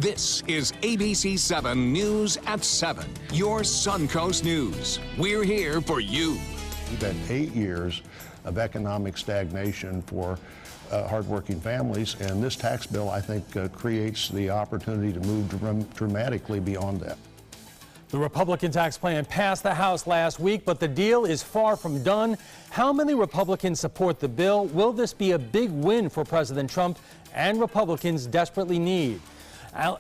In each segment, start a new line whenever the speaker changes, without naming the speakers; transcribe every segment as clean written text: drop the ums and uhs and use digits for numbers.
This is ABC7 News at 7, your Suncoast News. We're here for you.
We've had 8 years of economic stagnation for hardworking families, and this tax bill, I think, creates the opportunity to move dramatically beyond that.
The Republican tax plan passed the House last week, but the deal is far from done. How many Republicans support the bill? Will this be a big win for President Trump and Republicans desperately need?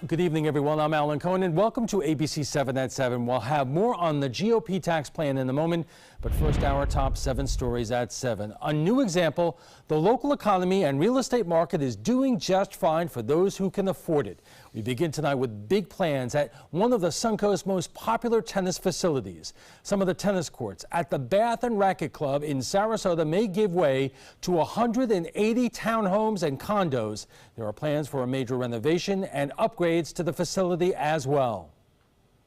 Good evening, everyone. I'm Alan Cohen, and welcome to ABC 7 at 7. We'll have more on the GOP tax plan in a moment, but first, our top 7 stories at 7. A new example, the local economy and real estate market is doing just fine for those who can afford it. We begin tonight with big plans at one of the Suncoast's most popular tennis facilities. Some of the tennis courts at the Bath and Racquet Club in Sarasota may give way to 180 townhomes and condos. There are plans for a major renovation and upgrades to the facility as well.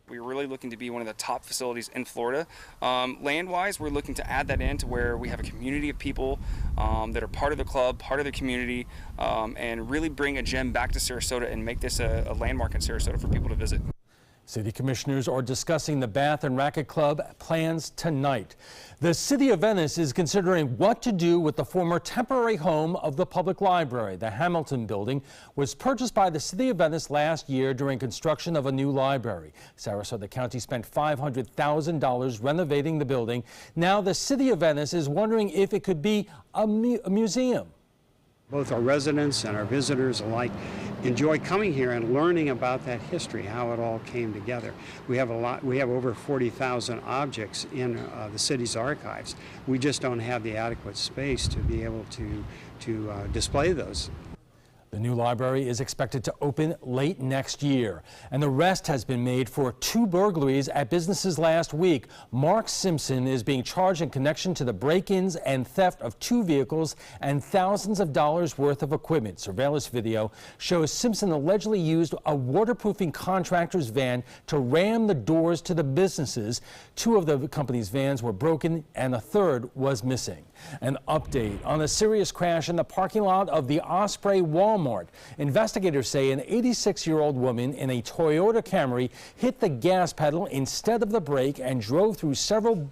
We're really looking to be one of the top facilities in Florida. Land-wise, we're looking to add that in to where we have a community of people that are part of the club, part of the community, and really bring a gem back to Sarasota and make this a landmark in Sarasota for people to visit.
City commissioners are discussing the Bath and Racquet Club plans tonight. The City of Venice is considering what to do with the former temporary home of the public library. The Hamilton building was purchased by the City of Venice last year during construction of a new library. Sarasota County spent $500,000 renovating the building. Now the City of Venice is wondering if it could be a museum.
Both our residents and our visitors alike enjoy coming here and learning about that history, how it all came together. We have over 40,000 objects in the city's archives. We just don't have the adequate space to be able to display those.
The new library is expected to open late next year, and the arrest has been made for 2 burglaries at businesses last week. Mark Simpson is being charged in connection to the break-ins and theft of 2 vehicles and thousands of dollars worth of equipment. Surveillance video shows Simpson allegedly used a waterproofing contractor's van to ram the doors to the businesses. 2 of the company's vans were broken and a 3rd was missing. An update on a serious crash in the parking lot of the Osprey Walmart. Investigators say an 86-year-old woman in a Toyota Camry hit the gas pedal instead of the brake and drove through several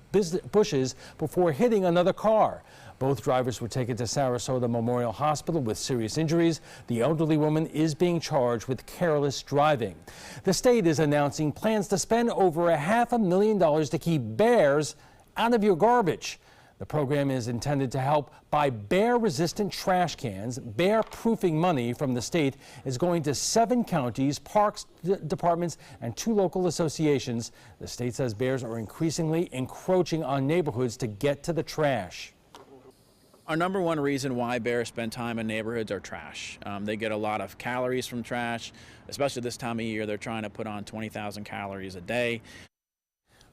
bushes before hitting another car. Both drivers were taken to Sarasota Memorial Hospital with serious injuries. The elderly woman is being charged with careless driving. The state is announcing plans to spend over $500,000 to keep bears out of your garbage. The program is intended to help buy bear-resistant trash cans. Bear-proofing money from the state is going to 7 counties, parks departments, and 2 local associations. The state says bears are increasingly encroaching on neighborhoods to get to the trash.
Our number one reason why bears spend time in neighborhoods are trash. They get a lot of calories from trash, especially this time of year. They're trying to put on 20,000 calories a day.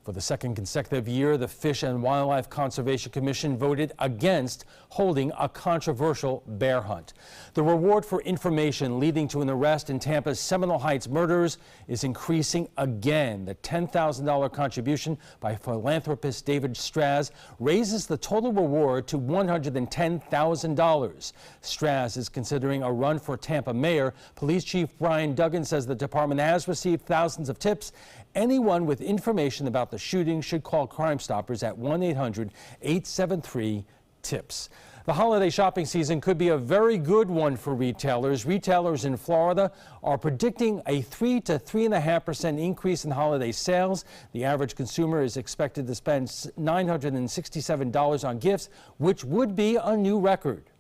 For the 2nd consecutive year, the Fish and Wildlife Conservation Commission voted against holding a controversial bear hunt. The reward for information leading to an arrest in Tampa's Seminole Heights murders is increasing again. The $10,000 contribution by philanthropist David Straz raises the total reward to $110,000. Straz is considering a run for Tampa mayor. Police Chief Brian Duggan says the department has received thousands of tips. Anyone with information about the shooting should call Crime Stoppers at 1-800-873-TIPS. The holiday shopping season could be a very good one for retailers. Retailers in Florida are predicting a 3 to 3.5% increase in holiday sales. The average consumer is expected to spend $967 on gifts, which would be a new record.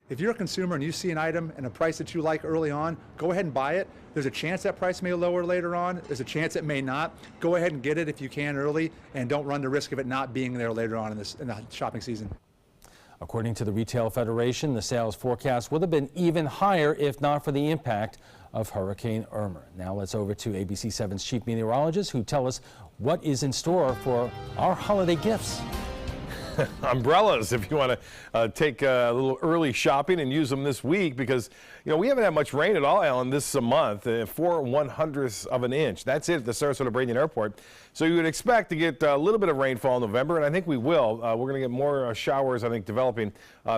If you're a consumer and you see an item and a price that you like early on, go ahead and buy it. There's a chance that price may lower later on. There's a chance it may not. Go ahead and get it if you can early, and don't run the risk of it not being there later on in the shopping season.
According to the Retail Federation, the sales forecast would have been even higher if not for the impact of Hurricane Irma. Now let's over to ABC7's chief meteorologist who tell us what is in store for our holiday gifts.
umbrellas if you want to take a little early shopping and use them this week, because we haven't had much rain at all, Alan, this month. 4/100ths of an inch. That's it at the Sarasota Bradenton Airport. So you would expect to get a little bit of rainfall in November, and I think we will. We're going to get more showers, I think, developing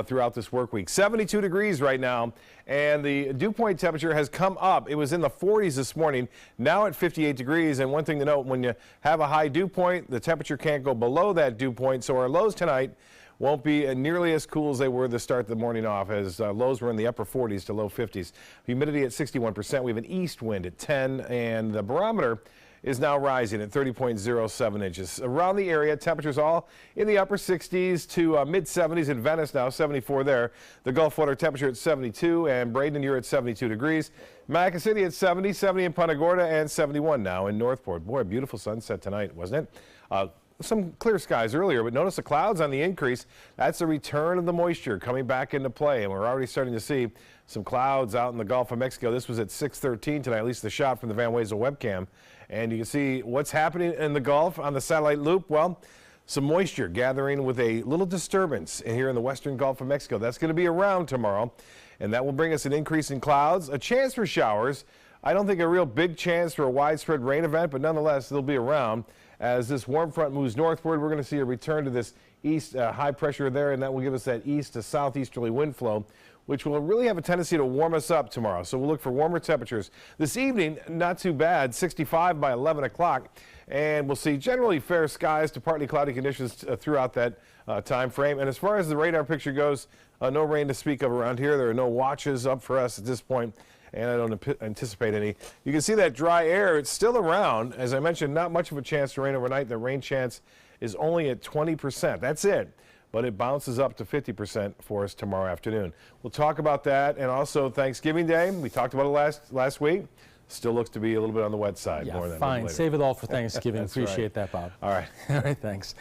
throughout this work week. 72 degrees right now, and the dew point temperature has come up. It was in the 40s this morning, now at 58 degrees. And one thing to note, when you have a high dew point, the temperature can't go below that dew point, so our lows tonight won't be nearly as cool as they were to start the morning off, as lows were in the upper 40s to low 50s. Humidity at 61%. We have an east wind at 10, and the barometer is now rising at 30.07 inches. Around the area, temperatures all in the upper 60s to mid-70s in Venice now, 74 there. The Gulf water temperature at 72, and Bradenton, you're at 72 degrees. Maca City at 70, 70 in Punta Gorda, and 71 now in Northport. Boy, a beautiful sunset tonight, wasn't it? Some clear skies earlier, but notice the clouds on the increase. That's the return of the moisture coming back into play, and we're already starting to see some clouds out in the Gulf of Mexico. This was at 6:13 tonight, at least the shot from the Van Wezel webcam. And you can see what's happening in the Gulf on the satellite loop. Well, some moisture gathering with a little disturbance here in the western Gulf of Mexico. That's going to be around tomorrow, and that will bring us an increase in clouds, a chance for showers. I don't think a real big chance for a widespread rain event, but nonetheless, they'll be around. As this warm front moves northward, we're going to see a return to this east high pressure there, and that will give us that east to southeasterly wind flow, which will really have a tendency to warm us up tomorrow. So we'll look for warmer temperatures. This evening, not too bad, 65 by 11 o'clock. And we'll see generally fair skies to partly cloudy conditions throughout that time frame. And as far as the radar picture goes, no rain to speak of around here. There are no watches up for us at this point, and I don't anticipate any. You can see that dry air. It's still around. As I mentioned, not much of a chance to rain overnight. The rain chance is only at 20%. That's it. But it bounces up to 50% for us tomorrow afternoon. We'll talk about that, and also Thanksgiving Day. We talked about it last week. Still looks to be a little bit on the wet side.
Yeah,
more than
fine.
later.
Save it all for Thanksgiving.
right.
Appreciate that, Bob.
All right.
All right, thanks.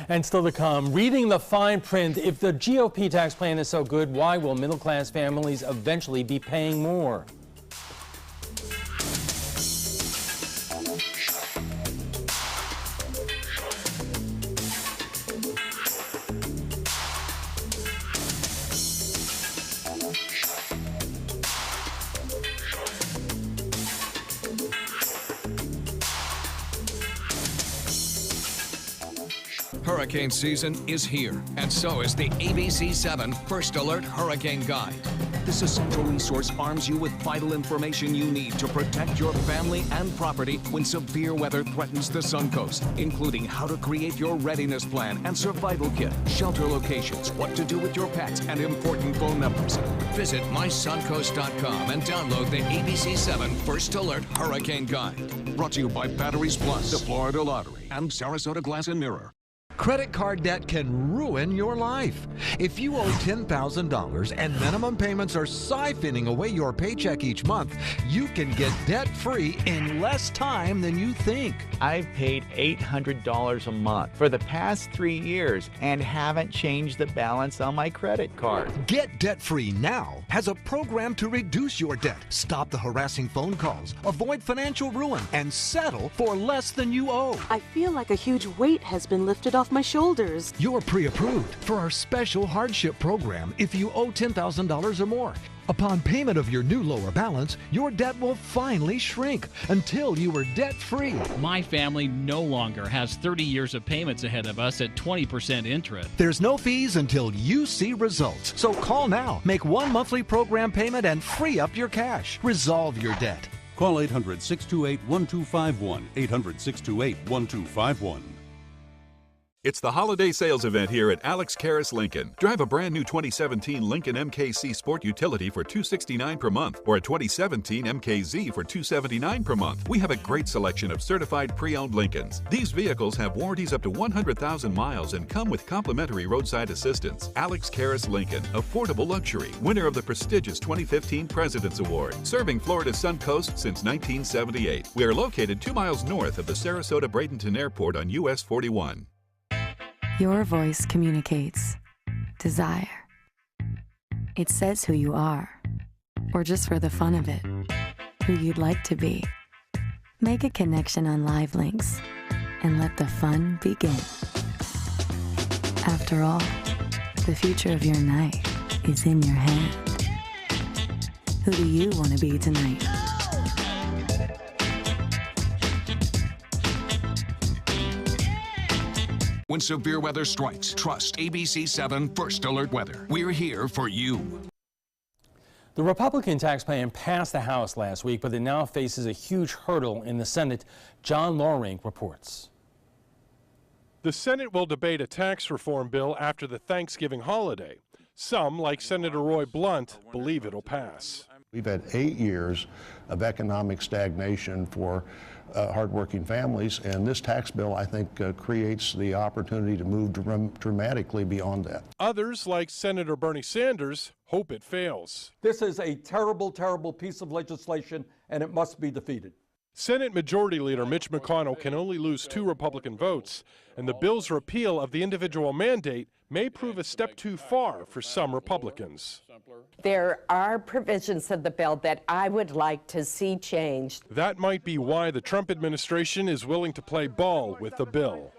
And still to come, reading the fine print. If the GOP tax plan is so good, why will middle-class families eventually be paying more?
Hurricane season is here, and so is the ABC7 First Alert Hurricane Guide. This essential resource arms you with vital information you need to protect your family and property when severe weather threatens the Suncoast, including how to create your readiness plan and survival kit, shelter locations, what to do with your pets, and important phone numbers. Visit mysuncoast.com and download the ABC7 First Alert Hurricane Guide. Brought to you by Batteries Plus, the Florida Lottery, and Sarasota Glass and Mirror.
Credit card debt can ruin your life. If you owe $10,000 and minimum payments are siphoning away your paycheck each month, you can get debt-free in less time than you think.
I've paid $800 a month for the past 3 years and haven't changed the balance on my credit card.
Get debt-free now has a program to reduce your debt, stop the harassing phone calls, avoid financial ruin, and settle for less than you owe.
I feel like a huge weight has been lifted off my shoulders.
You're pre-approved for our special hardship program if you owe $10,000 or more. Upon payment of your new lower balance, your debt will finally shrink until you are debt-free.
My family no longer has 30 years of payments ahead of us at 20% interest.
There's no fees until you see results. So call now, make one monthly program payment, and free up your cash. Resolve your debt.
Call 800-628-1251, 800-628-1251.
It's the holiday sales event here at Alex Karras Lincoln. Drive a brand new 2017 Lincoln MKC Sport Utility for $269 per month, or a 2017 MKZ for $279 per month. We have a great selection of certified pre-owned Lincolns. These vehicles have warranties up to 100,000 miles and come with complimentary roadside assistance. Alex Karras Lincoln, affordable luxury, winner of the prestigious 2015 President's Award, serving Florida's Suncoast since 1978. We are located 2 miles north of the Sarasota Bradenton Airport on US 41.
Your voice communicates desire. It says who you are, or just for the fun of it, who you'd like to be. Make a connection on Live Links and let the fun begin. After all, the future of your night is in your hand. Who do you want to be tonight?
When severe weather strikes, trust ABC7 First Alert Weather. We're here for you.
The Republican tax plan passed the House last week, but it now faces a huge hurdle in the Senate. John Lawrink reports.
The Senate will debate a tax reform bill after the Thanksgiving holiday. Some, like Senator Roy Blunt, believe it'll pass.
We've had 8 years of economic stagnation for hardworking families, and this tax bill, I think, creates the opportunity to move dramatically beyond that.
Others, like Senator Bernie Sanders, hope it fails.
This is a terrible, terrible piece of legislation, and it must be defeated.
Senate Majority Leader Mitch McConnell can only lose 2 Republican votes, and the bill's repeal of the individual mandate may prove a step too far for some Republicans.
There are provisions of the bill that I would like to see changed.
That might be why the Trump administration is willing to play ball with the bill.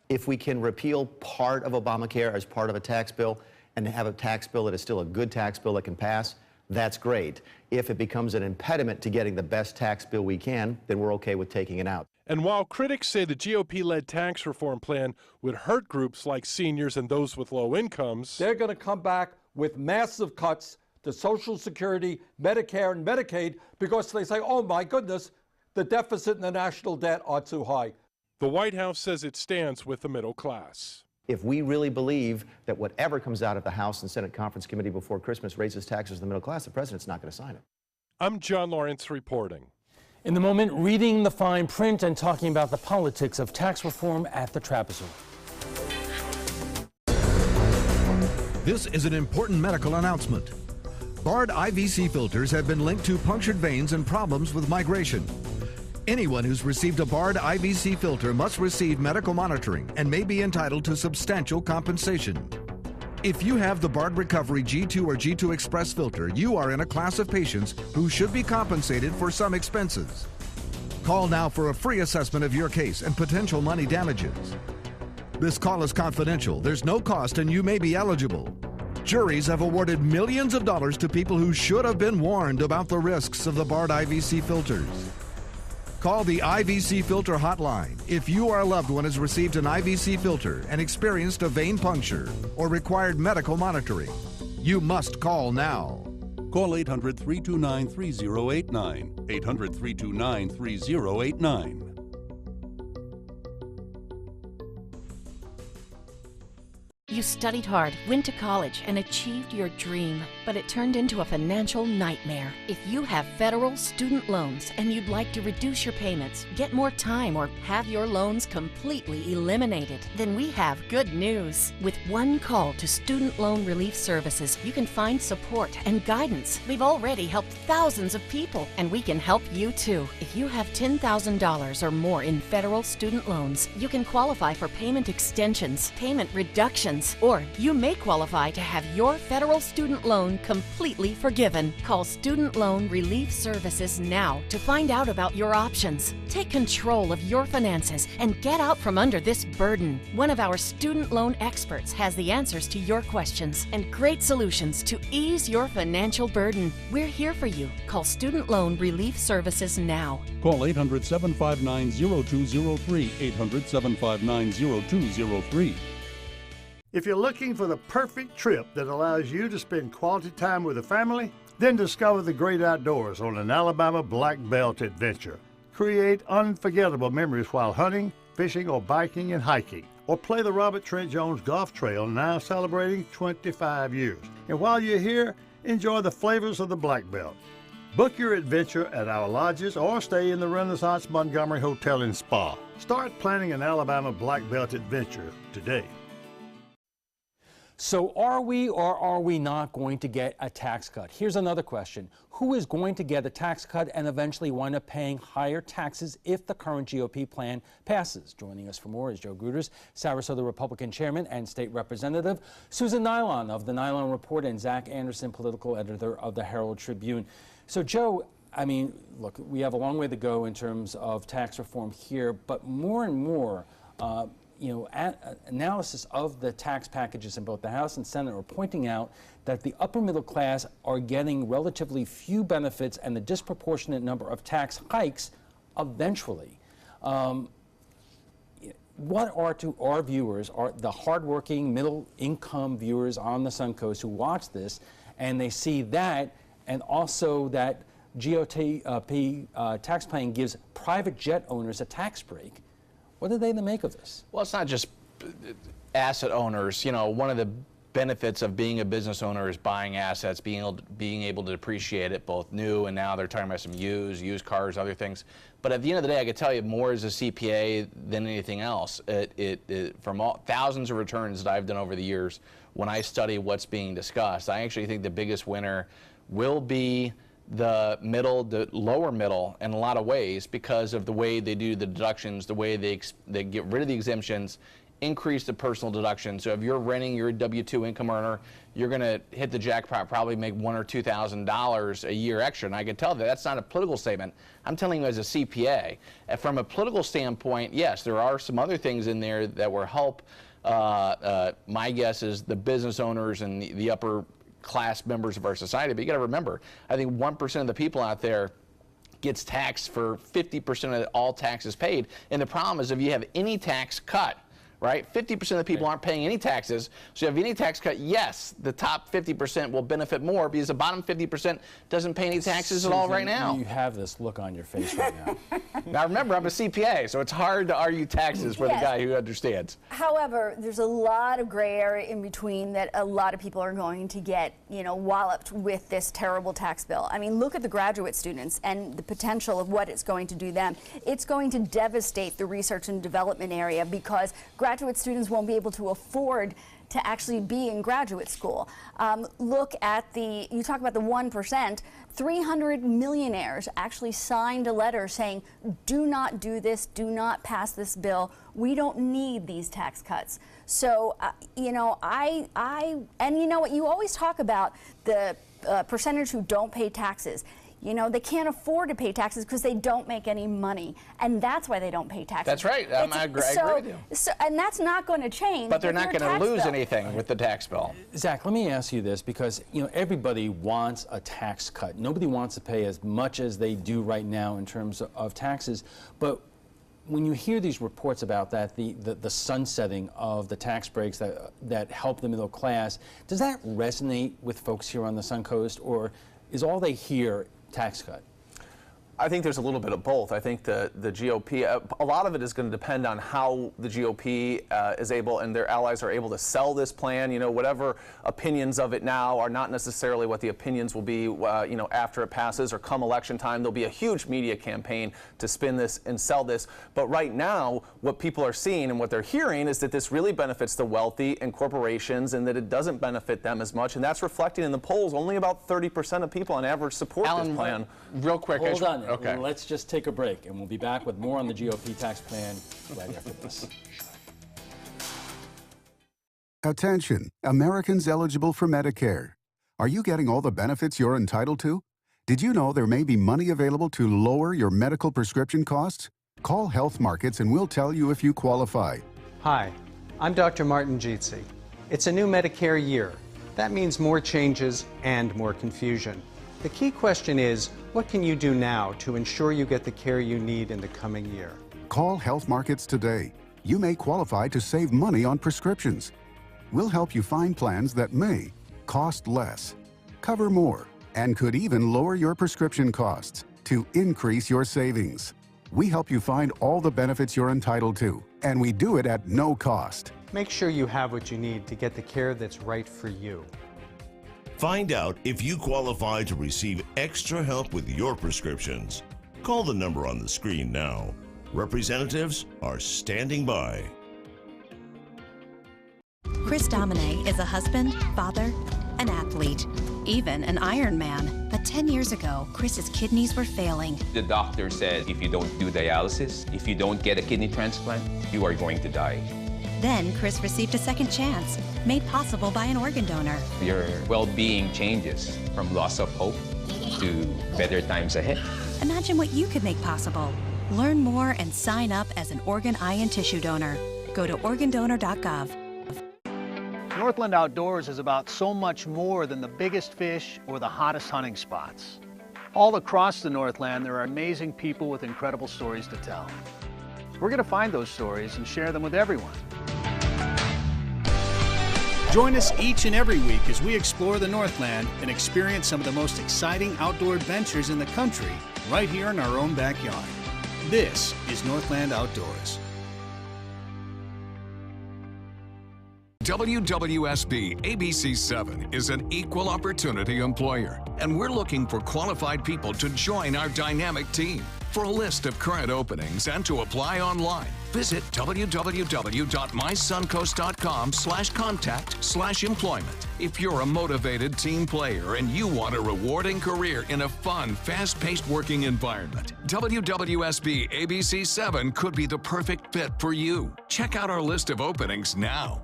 If we can repeal part of Obamacare as part of a tax bill and have a tax bill that is still a good tax bill that can pass, that's great. If it becomes an impediment to getting the best tax bill we can, then we're okay with taking it out.
And while critics say the GOP-led tax reform plan would hurt groups like seniors and those with low incomes,
they're going to come back with massive cuts to Social Security, Medicare, and Medicaid because they say, oh my goodness, the deficit and the national debt are too high.
The White House says it stands with the middle class.
If we really believe that whatever comes out of the House and Senate Conference Committee before Christmas raises taxes on the middle class, the president's not going to sign it.
I'm John Lawrence reporting.
In the moment, reading the fine print and talking about the politics of tax reform at the trapezoid.
This is an important medical announcement. Bard IVC filters have been linked to punctured veins and problems with migration. Anyone who's received a Bard IVC filter must receive medical monitoring and may be entitled to substantial compensation. If you have the Bard Recovery G2 or G2 Express filter, you are in a class of patients who should be compensated for some expenses. Call now for a free assessment of your case and potential money damages. This call is confidential. There's no cost and you may be eligible. Juries have awarded millions of dollars to people who should have been warned about the risks of the Bard IVC filters. Call the IVC Filter Hotline if you or a loved one has received an IVC filter and experienced a vein puncture or required medical monitoring. You must call now.
Call 800-329-3089. 800-329-3089.
You studied hard, went to college, and achieved your dream, but it turned into a financial nightmare. If you have federal student loans and you'd like to reduce your payments, get more time, or have your loans completely eliminated, then we have good news. With one call to Student Loan Relief Services, you can find support and guidance. We've already helped thousands of people, and we can help you too. If you have $10,000 or more in federal student loans, you can qualify for payment extensions, payment reductions, or you may qualify to have your federal student loan completely forgiven. Call Student Loan Relief Services now to find out about your options. Take control of your finances and get out from under this burden. One of our student loan experts has the answers to your questions and great solutions to ease your financial burden. We're here for you. Call Student Loan Relief Services now.
Call 800-759-0203. 800-759-0203.
If you're looking for the perfect trip that allows you to spend quality time with the family, then discover the great outdoors on an Alabama Black Belt adventure. Create unforgettable memories while hunting, fishing, or biking and hiking. Or play the Robert Trent Jones Golf Trail, now celebrating 25 years. And while you're here, enjoy the flavors of the Black Belt. Book your adventure at our lodges or stay in the Renaissance Montgomery Hotel and Spa. Start planning an Alabama Black Belt adventure today.
So are we or are we not going to get a tax cut? Here's another question. Who is going to get a tax cut and eventually wind up paying higher taxes if the current GOP plan passes? Joining us for more is Joe Gruters, Sarasota Republican Chairman and State Representative, Susan Nylon of the Nylon Report, and Zach Anderson, political editor of the Herald Tribune. So Joe, I mean, look, we have a long way to go in terms of tax reform here, but more and more, analysis of the tax packages in both the House and Senate are pointing out that the upper middle class are getting relatively few benefits and the disproportionate number of tax hikes eventually. What are to our viewers, are the hardworking middle-income viewers on the Suncoast who watch this, and they see that, and also that GOP tax planning gives private jet owners a tax break? What do they make of this?
Well, it's not just asset owners. You know, one of the benefits of being a business owner is buying assets, being able to depreciate it, both new and now they're talking about some used cars, other things. But at the end of the day, I could tell you more as a CPA than anything else. From thousands of returns that I've done over the years, when I study what's being discussed, I actually think the biggest winner will be the lower middle in a lot of ways, because of the way they do the deductions, the way they get rid of the exemptions, increase the personal deduction. So if you're renting, you're a W-2 income earner, you're going to hit the jackpot, probably make $1,000 or $2,000 a year extra. And I can tell that's not a political statement. I'm telling you as a CPA. And from a political standpoint, yes, there are some other things in there that will help. My guess is the business owners and the upper class members of our society. But you got to remember, I think 1% of the people out there gets taxed for 50% of all taxes paid. And the problem is if you have any tax cut, right, 50% of the people aren't paying any taxes. So if you have any tax cut, yes, the top 50% will benefit more, because the bottom 50% doesn't pay any taxes at all right now.
You have this look on your face right now.
Now remember, I'm a CPA, so it's hard to argue taxes with a guy who understands.
However, there's a lot of gray area in between that a lot of people are going to get, walloped with this terrible tax bill. I mean, look at the graduate students and the potential of what it's going to do them. It's going to devastate the research and development area, because graduate students won't be able to afford to actually be in graduate school. Look at you talk about the 1%, 300 millionaires actually signed a letter saying, do not do this, do not pass this bill. We don't need these tax cuts. So, and you know what, you always talk about the percentage who don't pay taxes. They can't afford to pay taxes because they don't make any money, and that's why they don't pay taxes.
That's right. I agree with you.
And that's not going to change.
But they're not going to lose anything with the tax bill.
Zach, let me ask you this, because everybody wants a tax cut. Nobody wants to pay as much as they do right now in terms of taxes. But when you hear these reports about that, the sunsetting of the tax breaks that help the middle class, does that resonate with folks here on the Suncoast, or is all they hear tax cut?
I think there's a little bit of both. I think the GOP, a lot of it is going to depend on how the GOP is able, and their allies are able to sell this plan. Whatever opinions of it now are not necessarily what the opinions will be, after it passes or come election time. There'll be a huge media campaign to spin this and sell this. But right now, what people are seeing and what they're hearing is that this really benefits the wealthy and corporations, and that it doesn't benefit them as much. And that's reflecting in the polls. Only about 30% of people on average support this plan.
Real quick.
Hold on.
Okay.
Let's just take a break, and we'll be back with more on the GOP tax plan right after this.
Attention, Americans eligible for Medicare. Are you getting all the benefits you're entitled to? Did you know there may be money available to lower your medical prescription costs? Call Health Markets and we'll tell you if you qualify.
Hi, I'm Dr. Martin Jeetsi. It's a new Medicare year. That means more changes and more confusion. The key question is, what can you do now to ensure you get the care you need in the coming year?
Call Health Markets today. You may qualify to save money on prescriptions. We'll help you find plans that may cost less, cover more, and could even lower your prescription costs to increase your savings. We help you find all the benefits you're entitled to, and we do it at no cost.
Make sure you have what you need to get the care that's right for you.
Find out if you qualify to receive extra help with your prescriptions. Call the number on the screen now. Representatives are standing by.
Chris Domine is a husband, father, an athlete, even an Ironman. But 10 years ago, Chris's kidneys were failing.
The doctor said if you don't do dialysis, if you don't get a kidney transplant, you are going to die.
Then Chris received a second chance, made possible by an organ donor.
Your well-being changes from loss of hope to better times ahead.
Imagine what you could make possible. Learn more and sign up as an organ, eye, and tissue donor. Go to organdonor.gov.
Northland Outdoors is about so much more than the biggest fish or the hottest hunting spots. All across the Northland, there are amazing people with incredible stories to tell. We're going to find those stories and share them with everyone. Join us each and every week as we explore the Northland and experience some of the most exciting outdoor adventures in the country right here in our own backyard. This is Northland Outdoors.
WWSB ABC7 is an equal opportunity employer, and we're looking for qualified people to join our dynamic team. For a list of current openings and to apply online, visit www.mysuncoast.com/contact/employment. If you're a motivated team player and you want a rewarding career in a fun, fast-paced working environment, WWSB ABC7 could be the perfect fit for you. Check out our list of openings now.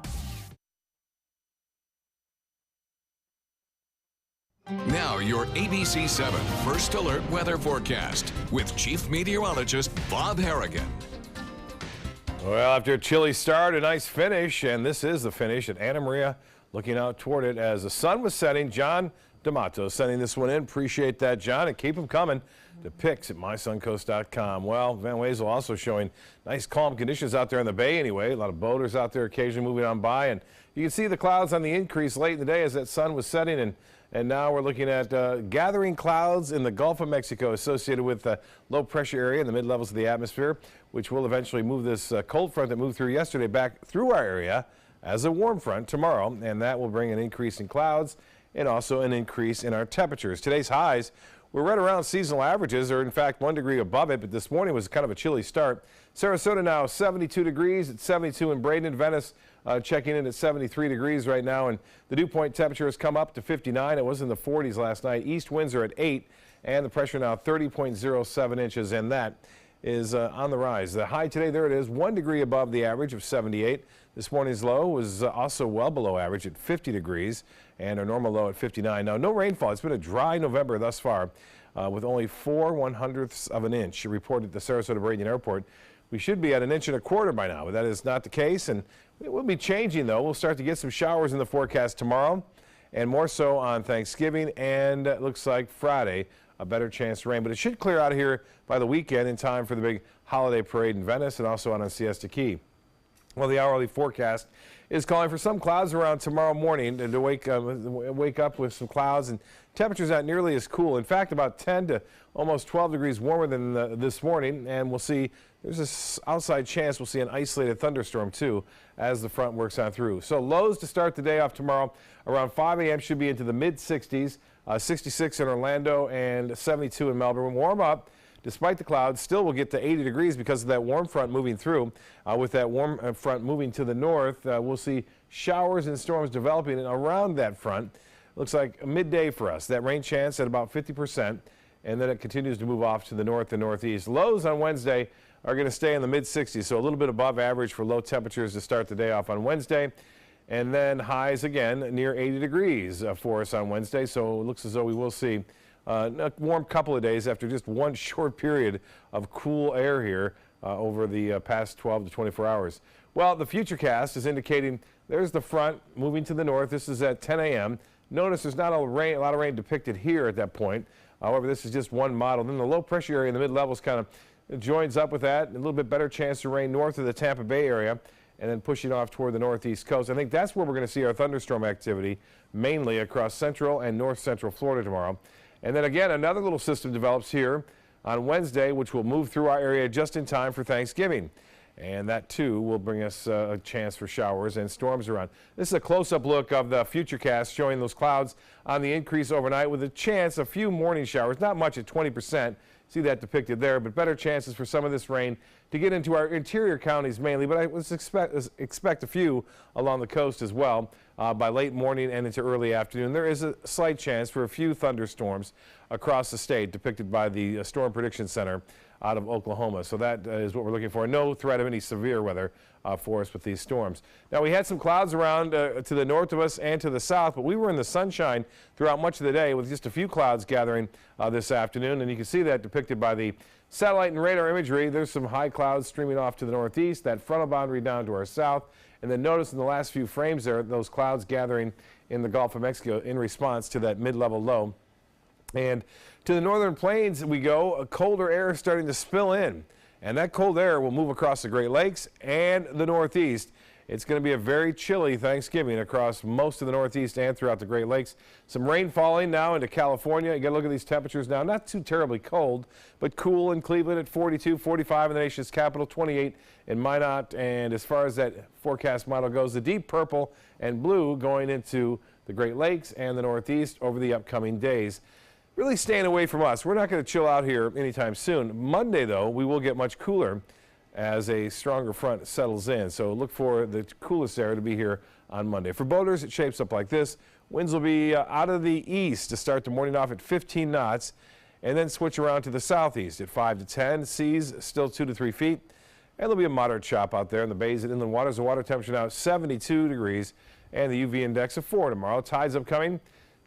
Now, your ABC7 First Alert weather forecast with Chief Meteorologist Bob Harrigan.
Well, after a chilly start, a nice finish, and this is the finish at Anna Maria. Looking out toward it as the sun was setting. John D'Amato sending this one in. Appreciate that, John, and keep them coming to pics at mysuncoast.com. Well, Van Wezel also showing nice calm conditions out there in the bay anyway. A lot of boaters out there occasionally moving on by, and you can see the clouds on the increase late in the day as that sun was setting, and now we're looking at gathering clouds in the Gulf of Mexico associated with the low pressure area in the mid-levels of the atmosphere, which will eventually move this cold front that moved through yesterday back through our area as a warm front tomorrow, and that will bring an increase in clouds and also an increase in our temperatures. Today's highs were right around seasonal averages, or in fact 1 degree above it, but this morning was kind of a chilly start. Sarasota now 72 degrees, it's 72 in Braden. Venice checking in at 73 degrees right now, and the dew point temperature has come up to 59. It was in the 40s last night. East winds are at 8, and the pressure now 30.07 inches, and that is on the rise. The high today, there it is, 1 degree above the average of 78. This morning's low was also well below average at 50 degrees, and our normal low at 59. Now, no rainfall. It's been a dry November thus far, with only 4/100ths of an inch reported at the Sarasota Braden Airport. We should be at 1.25 inches by now, but that is not the case, and it will be changing, though. We'll start to get some showers in the forecast tomorrow, and more so on Thanksgiving, and it looks like Friday, a better chance to rain. But it should clear out of here by the weekend in time for the big holiday parade in Venice and also out on Siesta Key. Well, the hourly forecast is calling for some clouds around tomorrow morning and to wake up with some clouds, and temperatures not nearly as cool. In fact, about 10 to almost 12 degrees warmer than this morning, and we'll see there's this outside chance we'll see an isolated thunderstorm too as the front works on through. So lows to start the day off tomorrow around 5 a.m. should be into the mid-60s, 66 in Orlando and 72 in Melbourne. Warm up. Despite the clouds, still we'll get to 80 degrees because of that warm front moving through. With that warm front moving to the north, we'll see showers and storms developing around that front. Looks like midday for us. That rain chance at about 50%, and then it continues to move off to the north and northeast. Lows on Wednesday are going to stay in the mid-60s, so a little bit above average for low temperatures to start the day off on Wednesday. And then highs again near 80 degrees for us on Wednesday, so it looks as though we will see a warm couple of days after just one short period of cool air here over the past 12 to 24 hours. Well, the Futurecast is indicating there's the front moving to the north. This is at 10 a.m. Notice there's not a lot of rain depicted here at that point. However, this is just one model. Then the low pressure area in the mid-levels kind of joins up with that. A little bit better chance to rain north of the Tampa Bay area and then pushing off toward the northeast coast. I think that's where we're going to see our thunderstorm activity, mainly across central and north central Florida tomorrow. And then again, another little system develops here on Wednesday, which will move through our area just in time for Thanksgiving. And that, too, will bring us a chance for showers and storms around. This is a close-up look of the Futurecast showing those clouds on the increase overnight with a chance, a few morning showers, not much at 20%. See that depicted there, but better chances for some of this rain to get into our interior counties mainly, but I would expect a few along the coast as well by late morning and into early afternoon. There is a slight chance for a few thunderstorms across the state depicted by the Storm Prediction Center out of Oklahoma. So that is what we're looking for. No threat of any severe weather for us with these storms. Now, we had some clouds around to the north of us and to the south, but we were in the sunshine throughout much of the day with just a few clouds gathering this afternoon. And you can see that depicted by the satellite and radar imagery. There's some high clouds streaming off to the northeast, that frontal boundary down to our south. And then notice in the last few frames there, those clouds gathering in the Gulf of Mexico in response to that mid-level low. And to the northern plains we go, a colder air is starting to spill in. And that cold air will move across the Great Lakes and the Northeast. It's going to be a very chilly Thanksgiving across most of the Northeast and throughout the Great Lakes. Some rain falling now into California. You got to look at these temperatures now. Not too terribly cold, but cool in Cleveland at 42, 45 in the nation's capital, 28 in Minot. And as far as that forecast model goes, the deep purple and blue going into the Great Lakes and the Northeast over the upcoming days. Really staying away from us. We're not going to chill out here anytime soon. Monday, though, we will get much cooler as a stronger front settles in. So look for the coolest air to be here on Monday. For boaters, it shapes up like this. Winds will be out of the east to start the morning off at 15 knots and then switch around to the southeast at 5 to 10. Seas still 2 to 3 feet. And there'll be a moderate chop out there in the bays and inland waters. The water temperature now 72 degrees and the UV index of 4 tomorrow. Tides upcoming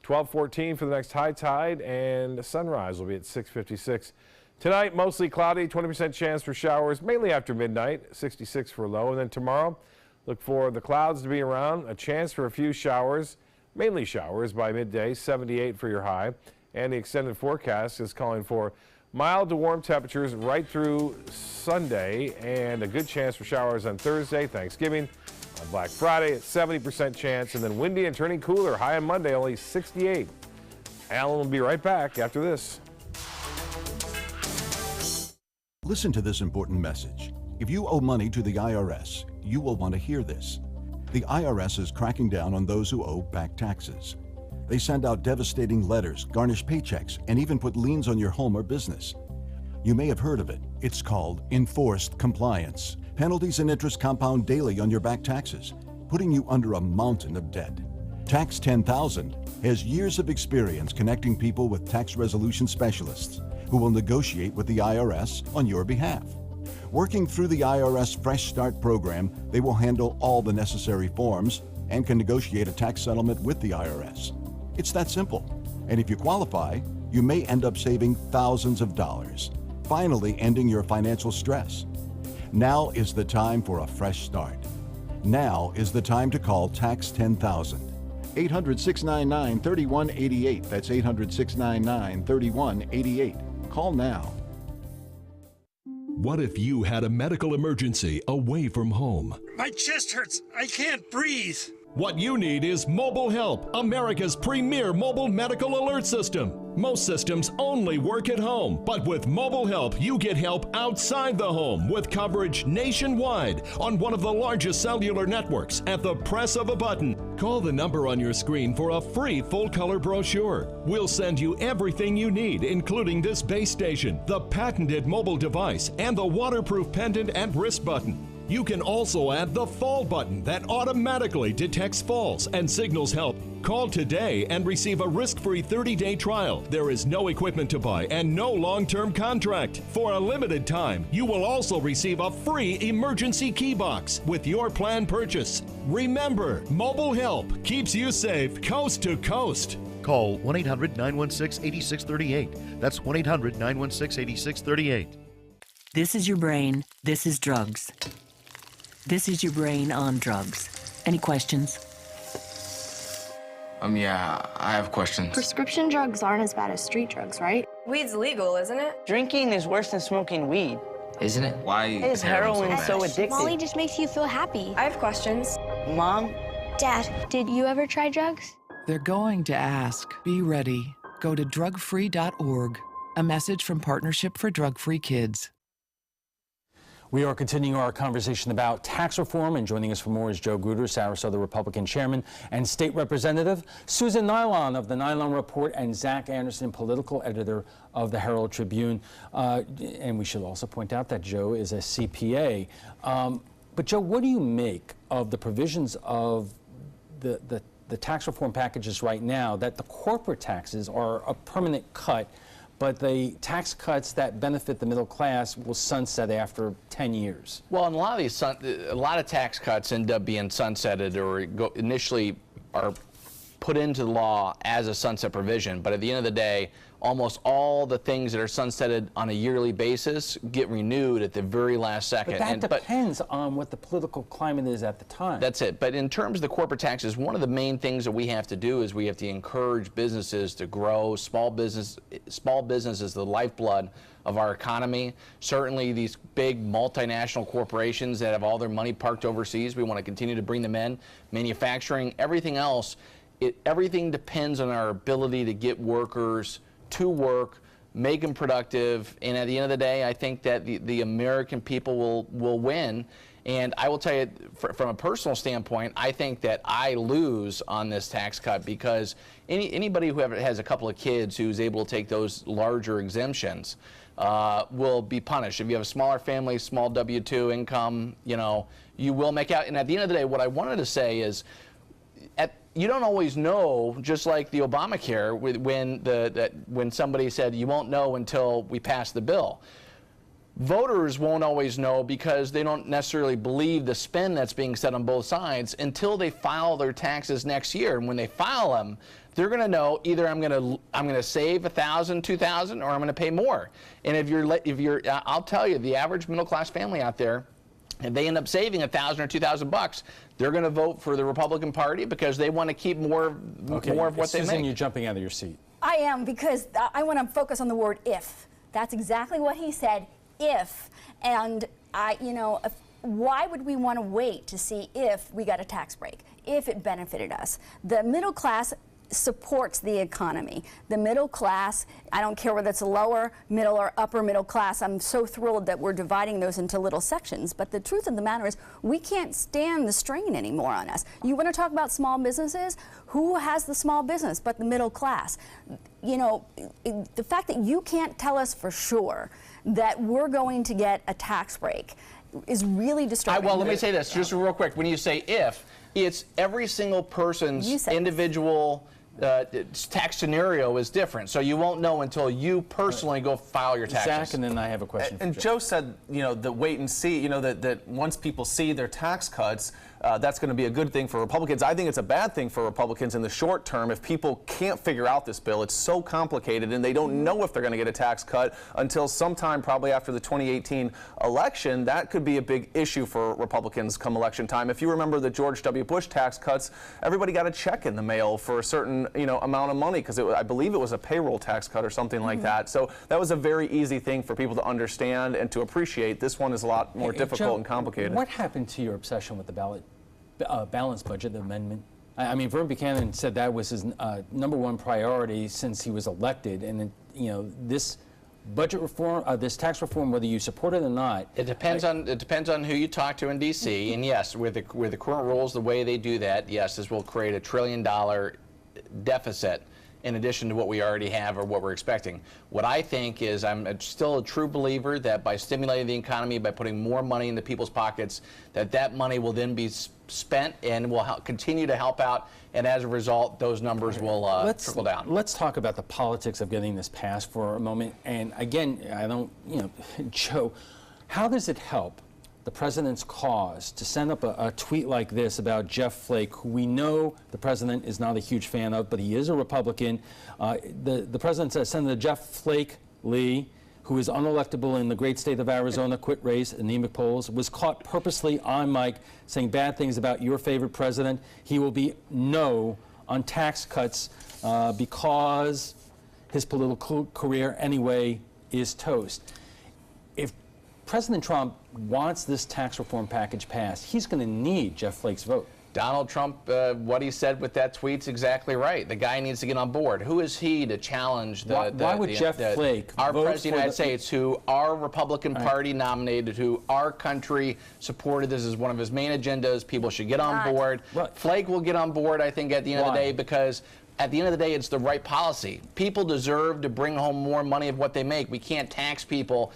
12:14 for the next high tide, and sunrise will be at 6:56. Tonight, mostly cloudy, 20% chance for showers, mainly after midnight, 66 for a low. And then tomorrow, look for the clouds to be around, a chance for a few showers, mainly showers by midday, 78 for your high. And the extended forecast is calling for mild to warm temperatures right through Sunday, and a good chance for showers on Thursday, Thanksgiving. On Black Friday, at 70% chance, and then windy and turning cooler. High on Monday, only 68. Alan will be right back after this.
Listen to this important message. If you owe money to the IRS, you will want to hear this. The IRS is cracking down on those who owe back taxes. They send out devastating letters, garnish paychecks, and even put liens on your home or business. You may have heard of it. It's called enforced compliance. Penalties and interest compound daily on your back taxes, putting you under a mountain of debt. Tax 10,000 has years of experience connecting people with tax resolution specialists who will negotiate with the IRS on your behalf. Working through the IRS Fresh Start program, they will handle all the necessary forms and can negotiate a tax settlement with the IRS. It's that simple. And if you qualify, you may end up saving thousands of dollars, finally ending your financial stress. Now is the time for a fresh start. Now is the time to call Tax 10,000. 800-699-3188. That's 800-699-3188. Call now.
What if you had a medical emergency away from home?
My chest hurts. I can't breathe.
What you need is Mobile Help, America's premier mobile medical alert system. Most systems only work at home, but with Mobile Help, you get help outside the home with coverage nationwide on one of the largest cellular networks at the press of a button. Call the number on your screen for a free full-color brochure. We'll send you everything you need, including this base station, the patented mobile device, and the waterproof pendant and wrist button. You can also add the fall button that automatically detects falls and signals help. Call today and receive a risk-free 30-day trial. There is no equipment to buy and no long-term contract. For a limited time, you will also receive a free emergency key box with your plan purchase. Remember, Mobile Help keeps you safe coast to coast.
Call 1-800-916-8638. That's 1-800-916-8638.
This is your brain. This is drugs. This is your brain on drugs. Any questions?
Yeah, I have questions.
Prescription drugs aren't as bad as street drugs, right?
Weed's legal, isn't it?
Drinking is worse than smoking weed.
Isn't it? Why
is heroin so addictive?
Molly just makes you feel happy.
I have questions.
Mom?
Dad, did you ever try drugs?
They're going to ask. Be ready. Go to drugfree.org. A message from Partnership for Drug-Free Kids.
We are continuing our conversation about tax reform, and joining us for more is Joe Gruder, Sarasota Republican Chairman and State Representative, Susan Nylon of the Nylon Report, and Zach Anderson, Political Editor of the Herald Tribune. And we should also point out that Joe is a CPA. But Joe, what do you make of the provisions of the tax reform packages right now, that the corporate taxes are a permanent cut, but the tax cuts that benefit the middle class will sunset after 10 years.
Well, and a lot of tax cuts end up being sunsetted or initially are put into law as a sunset provision, but at the end of the day, almost all the things that are sunsetted on a yearly basis get renewed at the very last second.
But that depends on what the political climate is at the time.
That's it. But in terms of the corporate taxes, one of the main things that we have to do is we have to encourage businesses to grow. Small business is the lifeblood of our economy. Certainly these big multinational corporations that have all their money parked overseas, we want to continue to bring them in. Manufacturing, everything else, everything depends on our ability to get workers to work, make them productive, and at the end of the day, I think that the American people will win. And I will tell you, from a personal standpoint, I think that I lose on this tax cut because anybody who has a couple of kids who's able to take those larger exemptions will be punished. If you have a smaller family, small W-2 income, you will make out. And at the end of the day, what I wanted to say is, you don't always know, just like the Obamacare, when somebody said you won't know until we pass the bill. Voters won't always know because they don't necessarily believe the spin that's being said on both sides until they file their taxes next year. And when they file them, they're going to know either I'm going to save $1,000, $2,000, or I'm going to pay more. And I'll tell you, the average middle class family out there, if they end up saving $1,000 or $2,000, they're going to vote for the Republican Party because they want to keep more of what they make.
Susan, you're jumping out of your seat.
I am, because I want to focus on the word if. That's exactly what he said, if. And why would we want to wait to see if we got a tax break, if it benefited us? The middle class supports the economy. The middle class, I don't care whether it's a lower, middle, or upper middle class, I'm so thrilled that we're dividing those into little sections, but the truth of the matter is we can't stand the strain anymore on us. You want to talk about small businesses? Who has the small business but the middle class? The fact that you can't tell us for sure that we're going to get a tax break is really disturbing.
Well, let me say this just real quick. When you say if, it's every single person's individual tax scenario is different, so you won't know until you personally go file your taxes.
Zach, and then I have a question.
And Joe said, the wait and see. That once people see their tax cuts, that's going to be a good thing for Republicans. I think it's a bad thing for Republicans in the short term if people can't figure out this bill. It's so complicated, and they don't know if they're going to get a tax cut until sometime probably after the 2018 election. That could be a big issue for Republicans come election time. If you remember the George W. Bush tax cuts, everybody got a check in the mail for a certain amount of money because I believe it was a payroll tax cut or something like that. So that was a very easy thing for people to understand and to appreciate. This one is a lot more difficult
Joe,
and complicated.
What happened to your obsession with the balanced budget amendment? I mean, Vern Buchanan said that was his #1 priority since he was elected, and this budget reform, this tax reform, whether you support it or not,
it depends on who you talk to in D.C. And yes, with the current rules, the way they do that, yes, this will create $1 trillion deficit in addition to what we already have or what we're expecting. What I think is I'm still a true believer that by stimulating the economy, by putting more money into people's pockets, that money will then be spent and will continue to help out, and as a result, those numbers will trickle down.
Let's talk about the politics of getting this passed for a moment. And again, Joe, how does it help the president's cause to send up a tweet like this about Jeff Flake, who we know the president is not a huge fan of, but he is a Republican? The president says Senator Jeff Flake Lee, who is unelectable in the great state of Arizona, quit race, anemic polls, was caught purposely on mic saying bad things about your favorite president. He will be no on tax cuts because his political career anyway is toast. If President Trump wants this tax reform package passed, he's going to need Jeff Flake's vote.
Donald Trump, what he said with that tweet's exactly right. The guy needs to get on board. Who is he to challenge
why would Jeff Flake
our
vote
president of the United States, who our Republican Party nominated, who our country supported? This is one of his main agendas. People should get on board. Flake will get on board, I think, at the end of the day, because at the end of the day, it's the right policy. People deserve to bring home more money of what they make. We can't tax people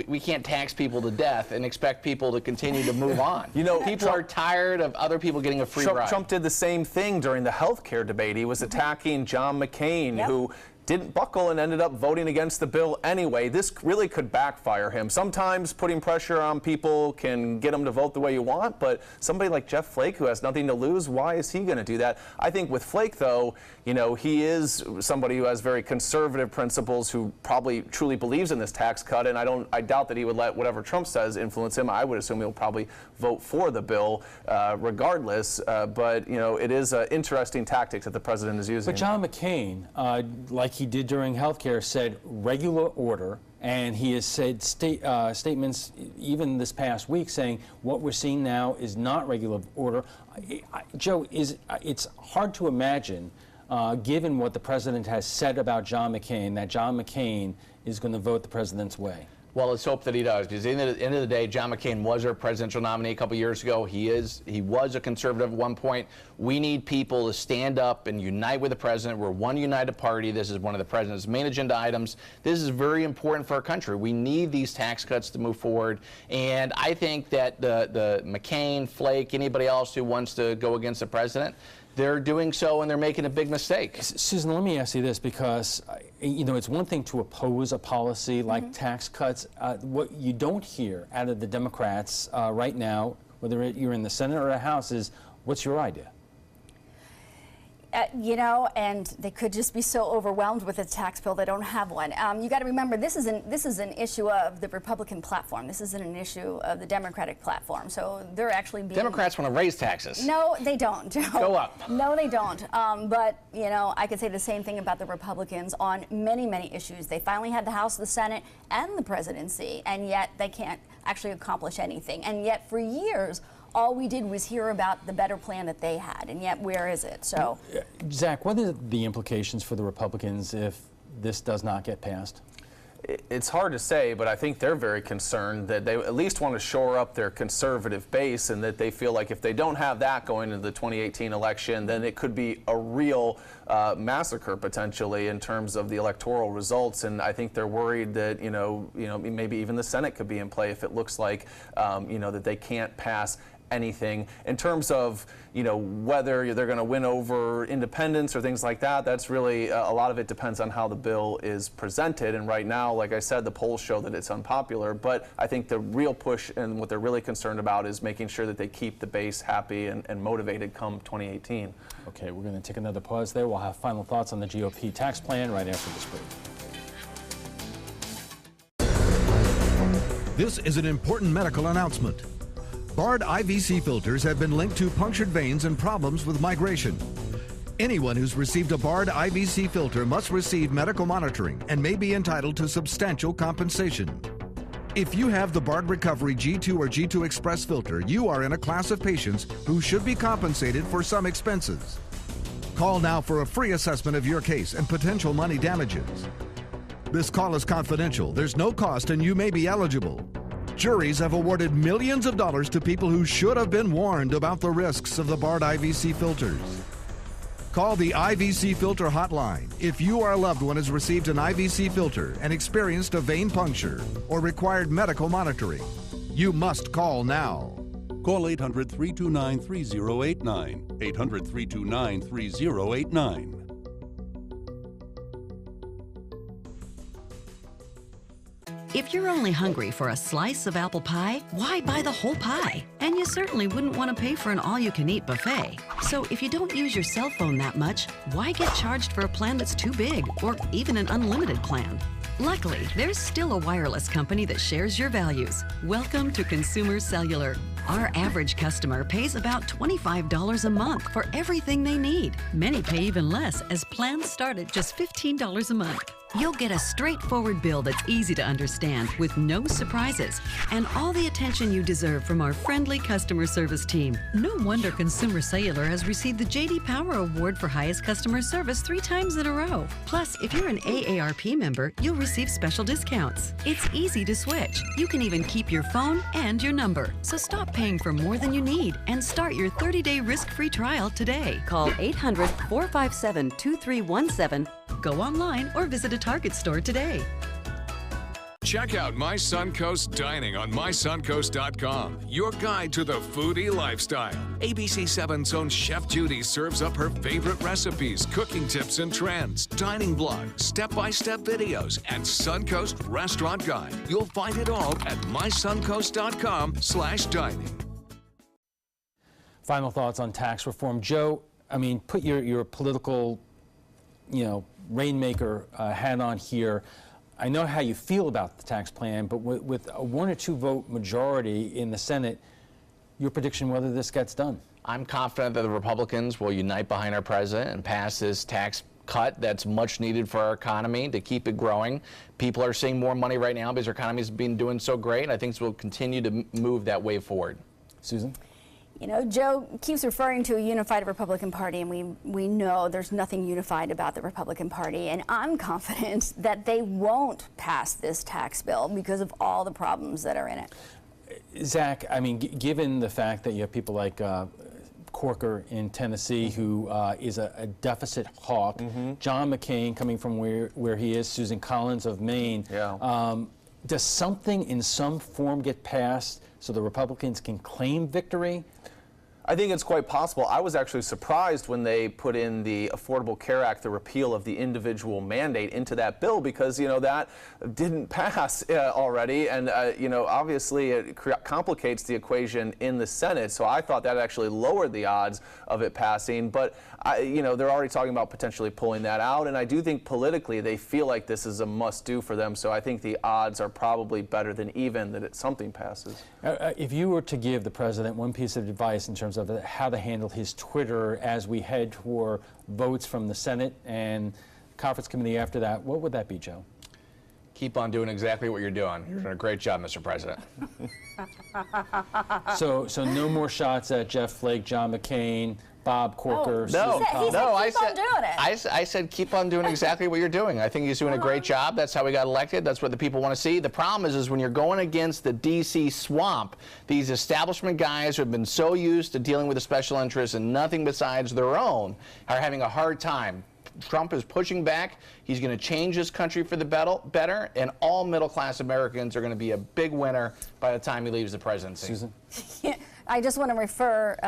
we can't tax people to death and expect people to continue to move on. People are tired of other people getting a free ride.
Trump did the same thing during the health care debate. He was attacking John McCain, who didn't buckle and ended up voting against the bill anyway. This really could backfire him. Sometimes putting pressure on people can get them to vote the way you want, but somebody like Jeff Flake, who has nothing to lose, why is he going to do that? I think with Flake, though, you know, he is somebody who has very conservative principles, who probably truly believes in this tax cut, and I doubt that he would let whatever Trump says influence him. I would assume he'll probably vote for the bill regardless, but you know, it is interesting tactics that the president is using.
But John McCain, like he did during healthcare, said regular order, and he has said statements even this past week saying what we're seeing now is not regular order. Joe, it's hard to imagine, given what the president has said about John McCain, that John McCain is going to vote the president's way.
Well, let's hope that he does, because at the end of the day, John McCain was our presidential nominee a couple years ago. He was a conservative at one point. We need people to stand up and unite with the president. We're one united party. This is one of the president's main agenda items. This is very important for our country. We need these tax cuts to move forward. And I think that the McCain, Flake, anybody else who wants to go against the president, they're doing so and they're making a big mistake.
Susan, let me ask you this, because you know, it's one thing to oppose a policy like tax cuts. What you don't hear out of the Democrats right now, whether you're in the Senate or the House, is what's your idea?
You know, and they could just be so overwhelmed with a tax bill they don't have one. You got to remember, this is an issue of the Republican platform. This isn't an issue of the Democratic platform. So they're actually being...
Democrats want to raise taxes.
No, they don't.
Go up.
No, they don't. But, you know, I could say the same thing about the Republicans on many, many issues. They finally had the House, the Senate, and the presidency, and yet they can't actually accomplish anything. And yet for years, all we did was hear about the better plan that they had, and yet where is it? So,
Zach, what are the implications for the Republicans if this does not get passed?
It's hard to say, but I think they're very concerned that they at least want to shore up their conservative base, and that they feel like if they don't have that going into the 2018 election, then it could be a real massacre potentially in terms of the electoral results. And I think they're worried that you know maybe even the Senate could be in play if it looks like that they can't pass anything. In terms of whether they're going to win over independents or things like that, that's really a lot of it depends on how the bill is presented. And right now, like I said, the polls show that it's unpopular, but I think the real push and what they're really concerned about is making sure that they keep the base happy and motivated come 2018.
Okay, we're going to take another pause there. We'll have final thoughts on the GOP tax plan right after this break.
This is an important medical announcement. Bard IVC filters have been linked to punctured veins and problems with migration. Anyone who's received a Bard IVC filter must receive medical monitoring and may be entitled to substantial compensation. If you have the Bard Recovery G2 or G2 Express filter, you are in a class of patients who should be compensated for some expenses. Call now for a free assessment of your case and potential money damages. This call is confidential. There's no cost and you may be eligible. Juries have awarded millions of dollars to people who should have been warned about the risks of the Bard IVC filters. Call the IVC Filter Hotline if you or a loved one has received an IVC filter and experienced a vein puncture or required medical monitoring. You must call now.
Call 800-329-3089. 800-329-3089.
If you're only hungry for a slice of apple pie, why buy the whole pie? And you certainly wouldn't want to pay for an all-you-can-eat buffet. So if you don't use your cell phone that much, why get charged for a plan that's too big or even an unlimited plan? Luckily, there's still a wireless company that shares your values. Welcome to Consumer Cellular. Our average customer pays about $25 a month for everything they need. Many pay even less, as plans start at just $15 a month. You'll get a straightforward bill that's easy to understand with no surprises and all the attention you deserve from our friendly customer service team. No wonder Consumer Cellular has received the J.D. Power Award for highest customer service 3 times in a row. Plus, if you're an AARP member, you'll receive special discounts. It's easy to switch. You can even keep your phone and your number. So stop paying for more than you need and start your 30-day risk-free trial today. Call 800-457-2317. Go online or visit a Target store today.
Check out My Suncoast Dining on mysuncoast.com, your guide to the foodie lifestyle. ABC7's own Chef Judy serves up her favorite recipes, cooking tips and trends, dining blogs, step-by-step videos, and Suncoast Restaurant Guide. You'll find it all at mysuncoast.com/dining.
Final thoughts on tax reform. Joe, I mean, put your political, rainmaker hat on here. I know how you feel about the tax plan, but with a 1 or 2 vote majority in the Senate, your prediction whether this gets done?
I'm confident that the Republicans will unite behind our president and pass this tax cut that's much needed for our economy to keep it growing. People are seeing more money right now because our economy has been doing so great, and I think we'll continue to move that way forward.
Susan?
Joe keeps referring to a unified Republican Party, and we know there's nothing unified about the Republican Party, and I'm confident that they won't pass this tax bill because of all the problems that are in it.
Zach, I mean, given the fact that you have people like Corker in Tennessee, who is a deficit hawk, John McCain coming from where he is, Susan Collins of Maine, does something in some form get passed so the Republicans can claim victory?
I think it's quite possible. I was actually surprised when they put in the Affordable Care Act, the repeal of the individual mandate, into that bill, because that didn't pass already, and obviously it complicates the equation in the Senate. So I thought that actually lowered the odds of it passing. But they're already talking about potentially pulling that out, and I do think politically they feel like this is a must-do for them. So I think the odds are probably better than even that something passes.
If you were to give the president one piece of advice in terms of how to handle his Twitter as we head toward votes from the Senate and conference committee after that, what would that be, Joe?
Keep on doing exactly what you're doing. You're doing a great job, Mr. President.
So no more shots at Jeff Flake, John McCain, Bob Corker.
I said keep on doing exactly what you're doing. I think he's doing a great job. That's how we got elected. That's what the people want to see. The problem is when you're going against the D.C. swamp, these establishment guys who have been so used to dealing with the special interests and nothing besides their own are having a hard time. Trump is pushing back. He's going to change this country for the better, and all middle-class Americans are going to be a big winner by the time he leaves the presidency.
Susan?
I just want to refer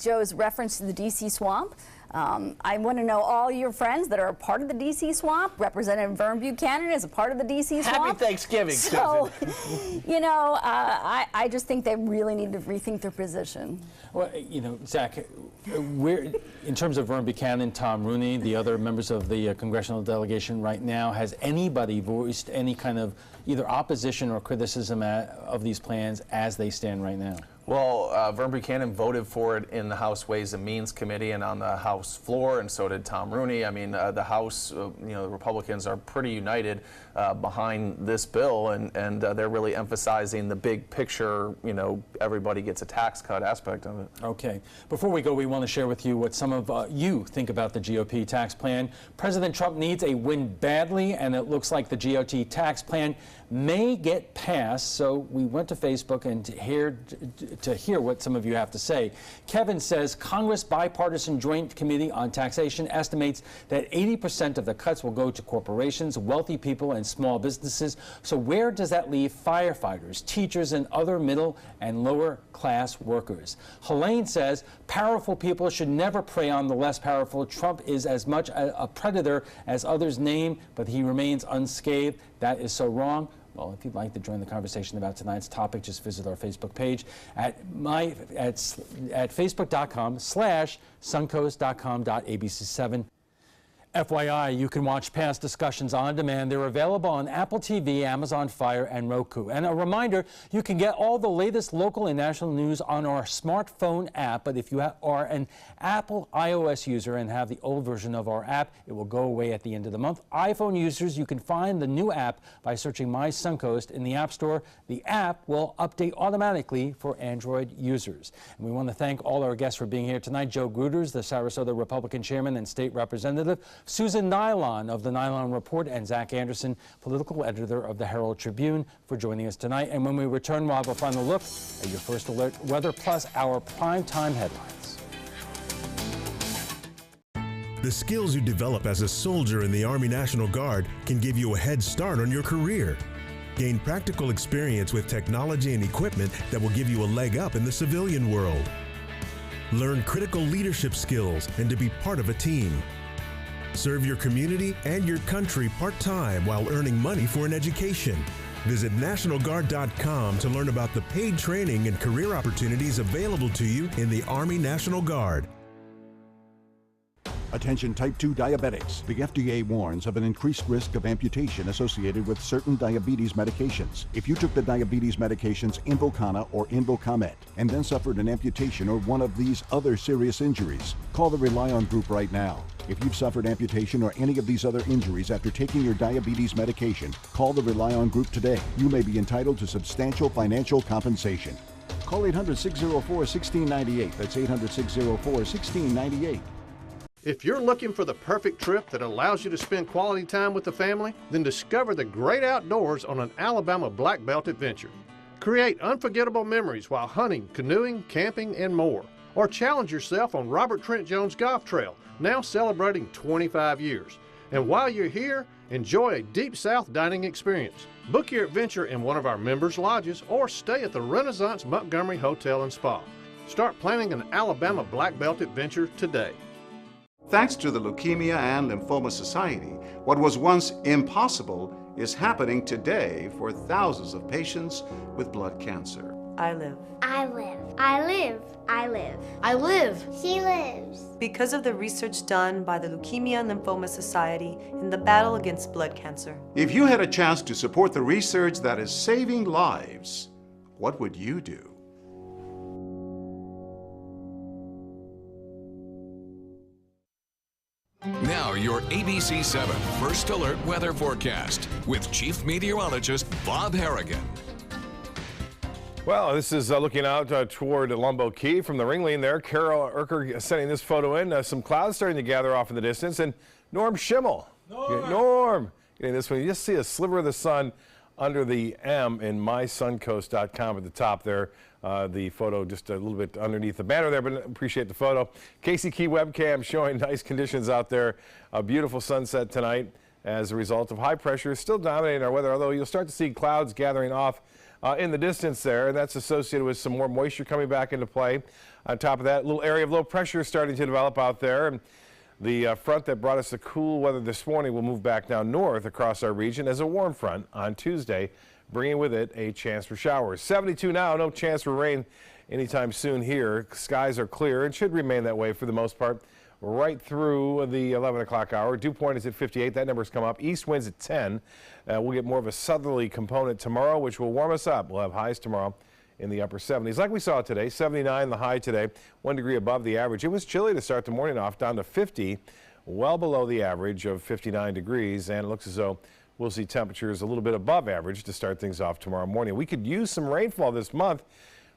Joe's reference to the D.C. swamp. I want to know all your friends that are a part of the D.C. swamp. Representative Vern Buchanan is a part of the D.C. swamp.
Happy Thanksgiving,
so,
Susan.
I just think they really need to rethink their position.
Well, Zach, in terms of Vern Buchanan, Tom Rooney, the other members of the congressional delegation right now, has anybody voiced any kind of either opposition or criticism of these plans as they stand right now?
Well, Vern Buchanan voted for it in the House Ways and Means Committee and on the House floor, and so did Tom Rooney. I mean, the House, the Republicans are pretty united behind this bill, and they're really emphasizing the big picture, everybody gets a tax cut aspect of it.
Okay. Before we go, we want to share with you what some of you think about the GOP tax plan. President Trump needs a win badly, and it looks like the GOP tax plan may get passed, so we went to Facebook and to hear what some of you have to say. Kevin says Congress Bipartisan Joint Committee on Taxation estimates that 80% of the cuts will go to corporations, wealthy people, and small businesses. So where does that leave firefighters, teachers, and other middle and lower class workers? Helene says powerful people should never prey on the less powerful. Trump is as much a predator as others name, but he remains unscathed. That is so wrong. Well, if you'd like to join the conversation about tonight's topic, just visit our Facebook page at facebook.com/suncoast.com.abc7. FYI, you can watch past discussions on demand. They're available on Apple TV, Amazon Fire, and Roku. And a reminder, you can get all the latest local and national news on our smartphone app. But if you are an Apple iOS user and have the old version of our app, it will go away at the end of the month. iPhone users, you can find the new app by searching My Suncoast in the App Store. The app will update automatically for Android users. And we want to thank all our guests for being here tonight. Joe Gruters, the Sarasota Republican Chairman and State Representative, Susan Nylon of the Nylon Report, and Zach Anderson, political editor of the Herald Tribune, for joining us tonight. And when we return, we'll have a final look at your First Alert weather plus our primetime headlines.
The skills you develop as a soldier in the Army National Guard can give you a head start on your career. Gain practical experience with technology and equipment that will give you a leg up in the civilian world. Learn critical leadership skills and to be part of a team. Serve your community and your country part-time while earning money for an education. Visit NationalGuard.com to learn about the paid training and career opportunities available to you in the Army National Guard.
Attention type 2 diabetics. The FDA warns of an increased risk of amputation associated with certain diabetes medications. If you took the diabetes medications Invokana or Invokamet and then suffered an amputation or one of these other serious injuries, call the Rely On Group right now. If you've suffered amputation or any of these other injuries after taking your diabetes medication, call the Rely On Group today. You may be entitled to substantial financial Call 800-604-1698. That's 800-604-1698.
If you're looking for the perfect trip that allows you to spend quality time with the family, then discover the great outdoors on an Alabama Black Belt adventure. Create unforgettable memories while hunting, canoeing, camping, and more. Or challenge yourself on Robert Trent Jones Golf Trail, now celebrating 25 years. And while you're here, enjoy a Deep South dining experience. Book your adventure in one of our members' lodges or stay at the Renaissance Montgomery Hotel and Spa. Start planning an Alabama Black Belt adventure today.
Thanks to the Leukemia and Lymphoma Society, what was once impossible is happening today for thousands of patients with blood cancer.
I live.
I live. I live. I live.
I live.
She lives.
Because of the research done by the Leukemia and Lymphoma Society in the battle against blood cancer.
If you had a chance to support the research that is saving lives, what would you do?
Now your ABC7 First Alert weather forecast with Chief Meteorologist Bob Harrigan.
Well, this is looking out toward Lumbo Key from the Ringling there. Carol Erker sending this photo in. Some clouds starting to gather off in the distance. And Norm Schimmel. Norm getting this one. You just see a sliver of the sun under the M in mysuncoast.com at the top there. The photo just a little bit underneath the banner there, but appreciate the photo. Casey Key webcam showing nice conditions out there. A beautiful sunset tonight as a result of high pressure still dominating our weather, although you'll start to see clouds gathering off in the distance there, and that's associated with some more moisture coming back into play. On top of that, a little area of low pressure starting to develop out there. And the front that brought us the cool weather this morning will move back down north across our region as a warm front on Tuesday, bringing with it a chance for showers. 72 now, no chance for rain anytime soon here. Skies are clear and should remain that way for the most part right through the 11 o'clock hour. Dew point is at 58. That number's come up. East winds at 10. We'll get more of a southerly component tomorrow, which will warm us up. We'll have highs tomorrow in the upper 70s like we saw today. 79 the high today, 1 degree above the average. It was chilly to start the morning off, down to 50, well below the average of 59 degrees, and it looks as though we'll see temperatures a little bit above average to start things off tomorrow morning. We could use some rainfall this month.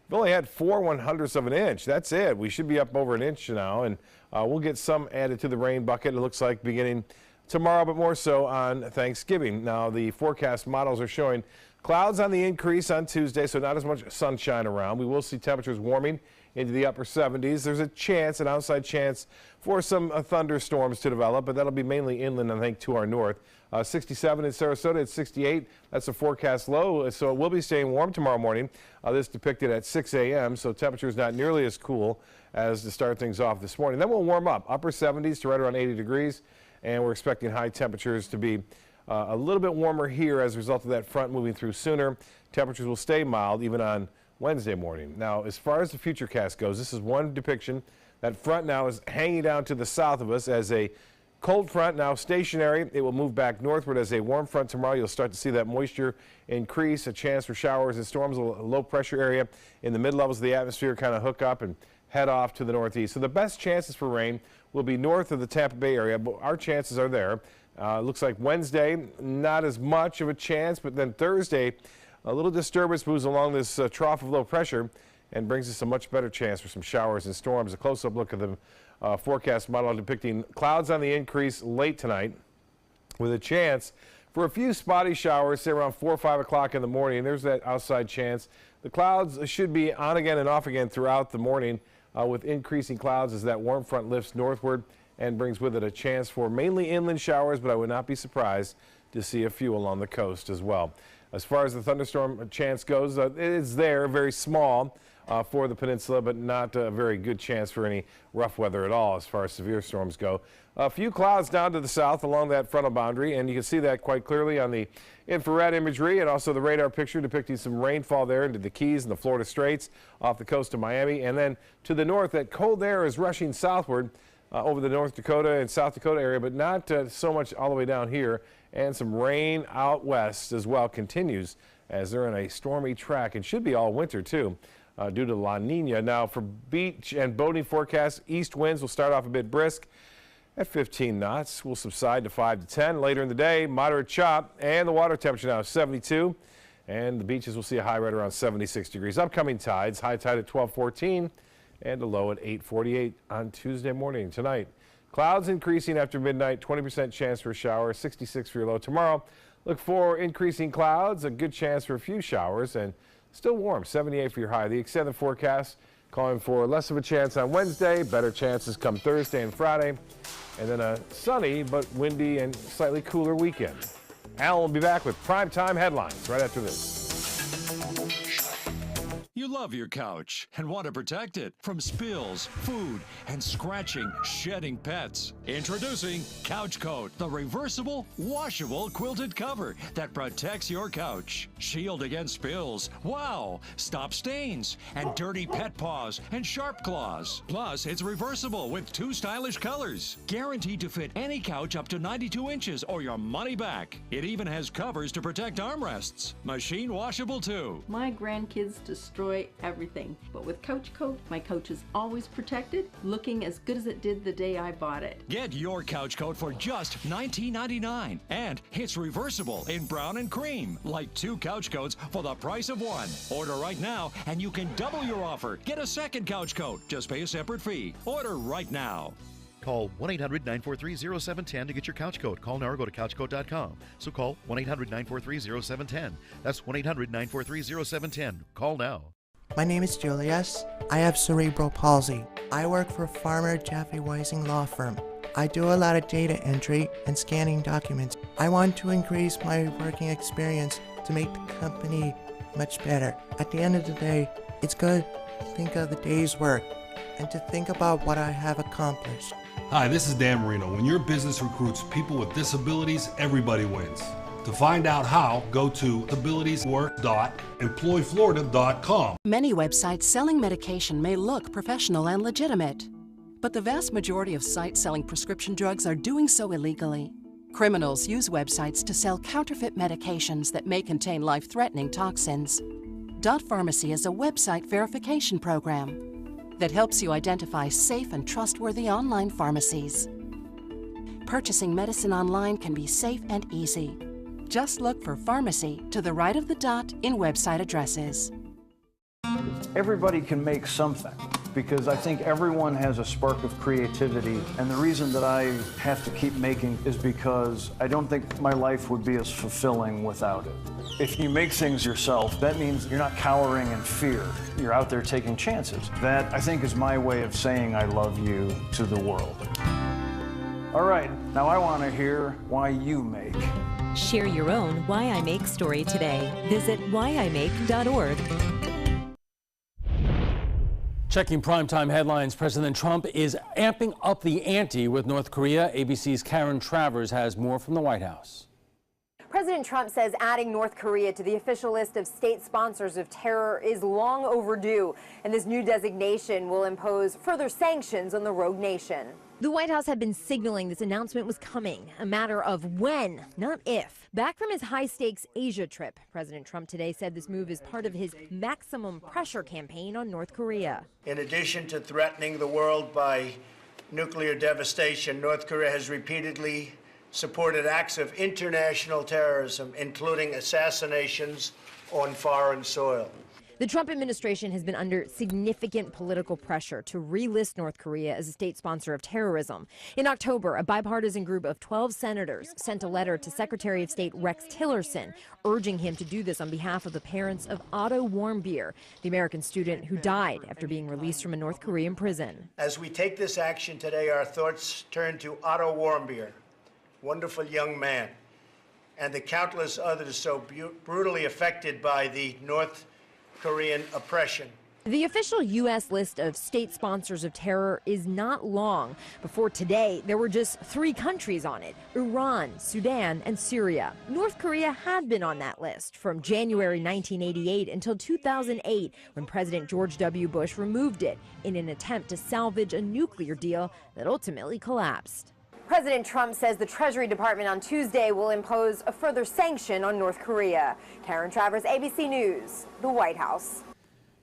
We've only had 4/100ths of an inch. That's it. We should be up over an inch now, and we'll get some added to the rain bucket, it looks like, beginning tomorrow, but more so on Thanksgiving. Now, the forecast models are showing clouds on the increase on Tuesday, so not as much sunshine around. We will see temperatures warming into the upper 70s. There's a chance, an outside chance, for some thunderstorms to develop, but that'll be mainly inland, I think, to our north. 67 in Sarasota, at 68. That's a forecast low, so it will be staying warm tomorrow morning. This depicted at 6 a.m., so temperatures not nearly as cool as to start things off this morning. Then we'll warm up, upper 70s to right around 80 degrees, and we're expecting high temperatures to be a little bit warmer here as a result of that front moving through sooner. Temperatures will stay mild even on Wednesday morning. Now, as far as the futurecast goes, this is one depiction. That front now is hanging down to the south of us as a cold front, now stationary. It will move back northward as a warm front tomorrow. You'll start to see that moisture increase, a chance for showers and storms. A low pressure area in the mid-levels of the atmosphere kind of hook up and head off to the northeast. So the best chances for rain will be north of the Tampa Bay area, but our chances are there. Looks like Wednesday, not as much of a chance, but then Thursday, a little disturbance moves along this trough of low pressure and brings us a much better chance for some showers and storms. A close-up look at the forecast model depicting clouds on the increase late tonight with a chance for a few spotty showers, say around 4 or 5 o'clock in the morning. There's that outside chance. The clouds should be on again and off again throughout the morning with increasing clouds as that warm front lifts northward and brings with it a chance for mainly inland showers, but I would not be surprised to see a few along the coast as well. As far as the thunderstorm chance goes, it is there, very small for the peninsula, but not a very good chance for any rough weather at all as far as severe storms go. A few clouds down to the south along that frontal boundary, and you can see that quite clearly on the infrared imagery and also the radar picture depicting some rainfall there into the Keys and the Florida Straits off the coast of Miami. And then to the north, that cold air is rushing southward over the North Dakota and South Dakota area, but not so much all the way down here. And some rain out west as well continues as they're in a stormy track and should be all winter too. Due to La Nina. Now for beach and boating forecasts, east winds will start off a bit brisk at 15 knots. Will subside to 5 to 10. Later in the day, moderate chop, and the water temperature now is 72. And the beaches will see a high right around 76 degrees. Upcoming tides, high tide at 12:14 and a low at 8:48 on Tuesday morning. Tonight, clouds increasing after midnight, 20% chance for a shower, 66 for your low. Tomorrow, look for increasing clouds, a good chance for a few showers, and still warm, 78 for your high. The extended forecast calling for less of a chance on Wednesday, better chances come Thursday and Friday, and then a sunny but windy and slightly cooler weekend. Alan will be back with primetime headlines right after this.
You love your couch and want to protect it from spills, food, and scratching, shedding pets. Introducing Couch Coat, the reversible, washable quilted cover that protects your couch. Shield against spills. Wow! Stop stains and dirty pet paws and sharp claws. Plus, it's reversible with 2 stylish colors. Guaranteed to fit any couch up to 92 inches or your money back. It even has covers to protect armrests. Machine washable too.
My grandkids destroy everything, but with Couch Coat, my couch is always protected, looking as good as it did the day I bought it.
Get your Couch Coat for just $19.99, and it's reversible in brown and cream, like 2 couch coats for the price of 1. Order right now, and you can double your offer. Get a second Couch Coat. Just pay a separate fee. Order right now.
Call 1-800-943-0710 to get your couch coat. Call now or go to couchcoat.com. So call 1-800-943-0710. That's 1-800-943-0710. Call now.
My name is Julius. I have cerebral palsy. I work for Farmer Jeffrey Weising Law Firm. I do a lot of data entry and scanning documents. I want to increase my working experience to make the company much better. At the end of the day, it's good to think of the day's work and to think about what I have accomplished.
Hi, this is Dan Marino. When your business recruits people with disabilities, everybody wins. To find out how, go to abilitieswork.employflorida.com.
Many websites selling medication may look professional and legitimate, but the vast majority of sites selling prescription drugs are doing so illegally. Criminals use websites to sell counterfeit medications that may contain life-threatening toxins. Dot Pharmacy is a website verification program that helps you identify safe and trustworthy online pharmacies. Purchasing medicine online can be safe and easy. Just look for pharmacy to the right of the dot in website addresses.
Everybody can make something, because I think everyone has a spark of creativity, and the reason that I have to keep making is because I don't think my life would be as fulfilling without it. If you make things yourself, that means you're not cowering in fear. You're out there taking chances. That, I think, is my way of saying I love you to the world. All right, now I want to hear why you make.
Share your own Why I Make story today. Visit whyimake.org.
Checking primetime headlines, President Trump is amping up the ante with North Korea. ABC's Karen Travers has more from the White House.
President Trump says adding North Korea to the official list of state sponsors of terror is long overdue, and this new designation will impose further sanctions on the rogue nation.
The White House had been signaling this announcement was coming, a matter of when, not if. Back from his high-stakes Asia trip, President Trump today said this move is part of his maximum pressure campaign on North Korea.
In addition to threatening the world by nuclear devastation, North Korea has repeatedly supported acts of international terrorism, including assassinations on foreign soil.
The Trump administration has been under significant political pressure to relist North Korea as a state sponsor of terrorism. In October, a bipartisan group of 12 senators sent a letter to Secretary of State Rex Tillerson, urging him to do this on behalf of the parents of Otto Warmbier, the American student who died after being released from a North Korean prison.
As we take this action today, our thoughts turn to Otto Warmbier, wonderful young man, and the countless others so brutally affected by the North Korean oppression.
The official U.S. list of state sponsors of terror is not long. Before today, there were just 3 countries on it: Iran, Sudan, and Syria. North Korea had been on that list from January 1988 until 2008, when President George W. Bush removed it in an attempt to salvage a nuclear deal that ultimately collapsed.
President Trump says the Treasury Department on Tuesday will impose a further sanction on North Korea. Karen Travers, ABC News, the White House.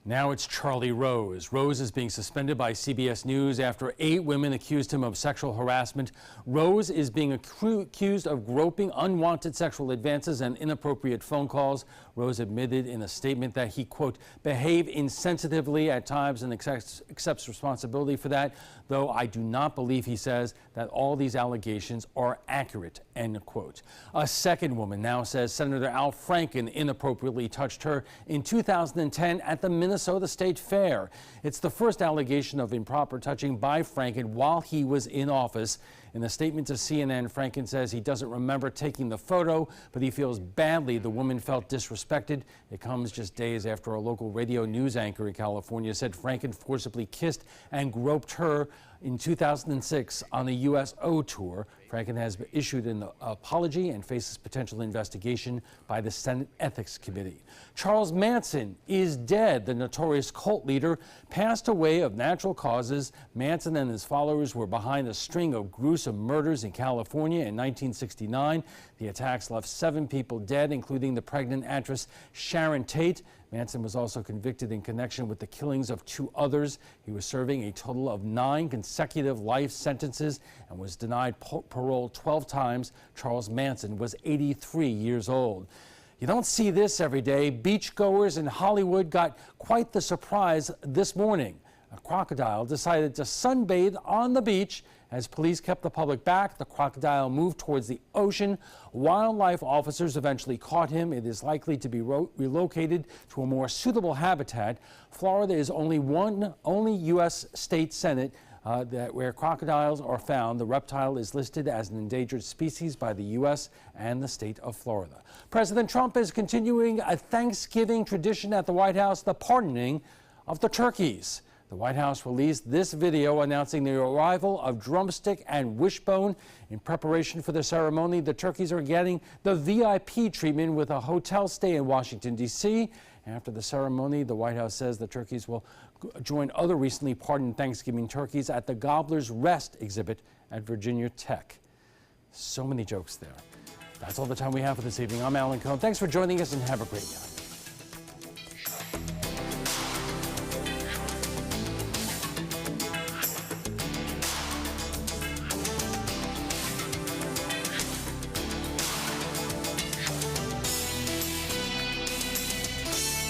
Now it's Charlie Rose. Rose is being suspended by CBS News after 8 women accused him of sexual harassment. Rose is being accused of groping, unwanted sexual advances, and inappropriate phone calls. Rose admitted in a statement that he, quote, behaved insensitively at times and accepts responsibility for that, though I do not believe, he says, that all these allegations are accurate, end quote. A second woman now says Senator Al Franken inappropriately touched her in 2010 at the Minnesota State Fair. It's the first allegation of improper touching by Franken while he was in office. In a statement to CNN, Franken says he doesn't remember taking the photo, but he feels badly the woman felt disrespected. It comes just days after a local radio news anchor in California said Franken forcibly kissed and groped her in 2006 on a USO tour. Franken has issued an apology and faces potential investigation by the Senate Ethics Committee. Charles Manson is dead. The notorious cult leader passed away of natural causes. Manson and his followers were behind a string of gruesome murders in California in 1969. The attacks left 7 people dead, including the pregnant actress Sharon Tate. Manson was also convicted in connection with the killings of 2 others. He was serving a total of 9 consecutive life sentences and was denied parole 12 times. Charles Manson was 83 years old. You don't see this every day. Beachgoers in Hollywood got quite the surprise this morning. A crocodile decided to sunbathe on the beach. As police kept the public back, the crocodile moved towards the ocean. Wildlife officers eventually caught him. It is likely to be relocated to a more suitable habitat. Florida is only U.S. state senate where crocodiles are found. The reptile is listed as an endangered species by the U.S. and the state of Florida. President Trump is continuing a Thanksgiving tradition at the White House, the pardoning of the turkeys. The White House released this video announcing the arrival of drumstick and wishbone. In preparation for the ceremony, the turkeys are getting the VIP treatment with a hotel stay in Washington, D.C. After the ceremony, the White House says the turkeys will join other recently pardoned Thanksgiving turkeys at the Gobbler's Rest exhibit at Virginia Tech. So many jokes there. That's all the time we have for this evening. I'm Alan Cohn. Thanks for joining us and have a great night.